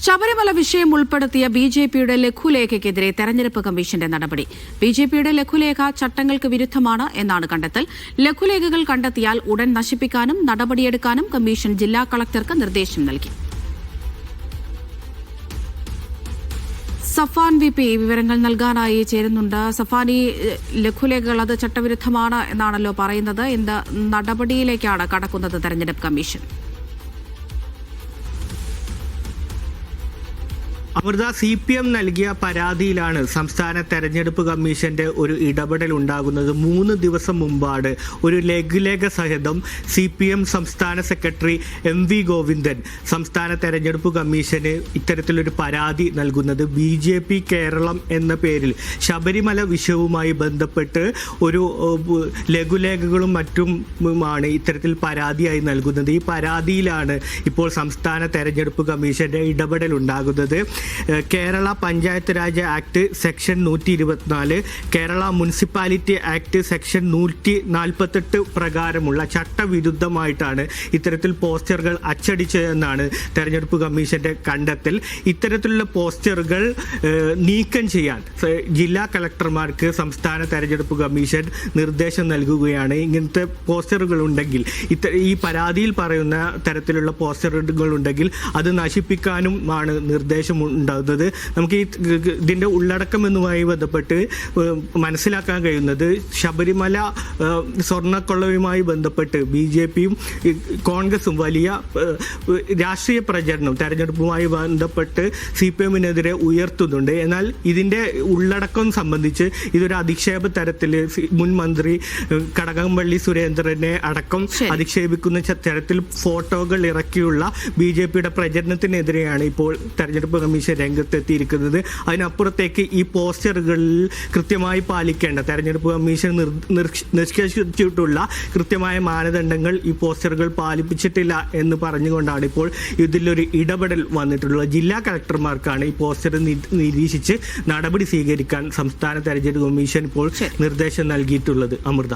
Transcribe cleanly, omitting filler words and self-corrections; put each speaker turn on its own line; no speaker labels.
ശബരിമല വിഷയം ഉൾപ്പെടുത്തിയ ബിജെപിയുടെ ലഘുലേഖയ്ക്കെതിരെ തെരഞ്ഞെടുപ്പ് കമ്മീഷന്റെ നടപടി. ബിജെപിയുടെ ലഘുലേഖ ചട്ടങ്ങൾക്ക് വിരുദ്ധമാണ് എന്നാണ് കണ്ടെത്തൽ. ലഘുലേഖകൾ കണ്ടെത്തിയാൽ ഉടൻ നശിപ്പിക്കാനും നടപടിയെടുക്കാനും കമ്മീഷൻ ജില്ലാ കളക്ടർക്ക് നിർദ്ദേശം നൽകി. സഫാൻ വി.പി. വിവരങ്ങൾ നൽകാനായി ചേരുന്നുണ്ട്. സഫാൻ, ഈ ലഘുലേഖകൾ അത് ചട്ടവിരുദ്ധമാണ് എന്നാണല്ലോ പറയുന്നത്. എന്ത് നടപടിയിലേക്കാണ് കടക്കുന്നത് തെരഞ്ഞെടുപ്പ് കമ്മീഷൻ?
അമൃത, CPM നൽകിയ പരാതിയിലാണ് സംസ്ഥാന തെരഞ്ഞെടുപ്പ് കമ്മീഷന്റെ ഒരു ഇടപെടൽ ഉണ്ടാകുന്നത്. 3 ദിവസം മുമ്പാണ് ഒരു ലഘുലേഖ സഹിതം CPM സംസ്ഥാന സെക്രട്ടറി MV ഗോവിന്ദൻ സംസ്ഥാന തെരഞ്ഞെടുപ്പ് കമ്മീഷന് ഇത്തരത്തിലൊരു പരാതി നൽകുന്നത്. BJP കേരളം എന്ന ശബരിമല വിഷയവുമായി ബന്ധപ്പെട്ട് ഒരു ലഘുലേഖകളും മറ്റുമാണ് ഇത്തരത്തിൽ പരാതിയായി നൽകുന്നത്. ഈ പരാതിയിലാണ് ഇപ്പോൾ സംസ്ഥാന തെരഞ്ഞെടുപ്പ് കമ്മീഷന്റെ ഇടപെടൽ ഉണ്ടാകുന്നത്. Kerala panchayat Raj act section 124, Kerala municipality act section 148 പ്രകാരമുള്ള ചട്ടവിരുദ്ധമായിട്ടാണ് ഇത്തരത്തിൽ പോസ്റ്ററുകൾ അച്ചടിച്ചതെന്നാണ് തെരഞ്ഞെടുപ്പ് കമ്മീഷന്റെ കണ്ടെത്തൽ. ഇത്തരത്തിലുള്ള പോസ്റ്ററുകൾ നീക്കം ചെയ്യാൻ ജില്ലാ കളക്ടർമാർക്ക് സംസ്ഥാന തെരഞ്ഞെടുപ്പ് കമ്മീഷൻ നിർദ്ദേശം നൽകുകയാണ്. ഇങ്ങനത്തെ പോസ്റ്ററുകൾ ഉണ്ടെങ്കിൽ, ഈ പരാതിയിൽ പറയുന്ന തരത്തിലുള്ള പോസ്റ്ററുകൾ ഉണ്ടെങ്കിൽ അത് നശിപ്പിക്കാനുമാണ് നിർദ്ദേശം ഉണ്ടാകുന്നത്. നമുക്ക് ഇതിന്റെ ഉള്ളടക്കം എന്നുമായി ബന്ധപ്പെട്ട് മനസ്സിലാക്കാൻ കഴിയുന്നത്, ശബരിമല സ്വർണ്ണക്കൊള്ളയുമായി ബന്ധപ്പെട്ട് BJPയും കോൺഗ്രസും വലിയ രാഷ്ട്രീയ പ്രചരണം തെരഞ്ഞെടുപ്പുമായി ബന്ധപ്പെട്ട് CPMനെതിരെ ഉയർത്തുന്നുണ്ട്. എന്നാൽ ഇതിന്റെ ഉള്ളടക്കം സംബന്ധിച്ച് ഇതൊരു അധിക്ഷേപ തരത്തിൽ മുൻ മന്ത്രി കടകംപള്ളി സുരേന്ദ്രനെ അടക്കം അധിക്ഷേപിക്കുന്ന തരത്തിൽ ഫോട്ടോകൾ ഇറക്കിയുള്ള BJPയുടെ പ്രചരണത്തിനെതിരെയാണ് ഇപ്പോൾ തെരഞ്ഞെടുപ്പ് കമ്മീഷൻ രംഗത്തെത്തിയിരിക്കുന്നത്. അതിനപ്പുറത്തേക്ക് ഈ പോസ്റ്ററുകളിൽ കൃത്യമായി പാലിക്കേണ്ട തെരഞ്ഞെടുപ്പ് കമ്മീഷൻ നിഷ്കർഷിച്ചിട്ടുള്ള കൃത്യമായ മാനദണ്ഡങ്ങൾ ഈ പോസ്റ്ററുകൾ പാലിപ്പിച്ചിട്ടില്ല എന്ന് പറഞ്ഞുകൊണ്ടാണ് ഇപ്പോൾ ഇതിലൊരു ഇടപെടൽ വന്നിട്ടുള്ളത്. ജില്ലാ കളക്ടർമാർക്കാണ് ഈ പോസ്റ്റർ നിരീക്ഷിച്ച് നടപടി സ്വീകരിക്കാൻ സംസ്ഥാന തെരഞ്ഞെടുപ്പ് കമ്മീഷൻ ഇപ്പോൾ നിർദ്ദേശം നൽകിയിട്ടുള്ളത്. അമൃത.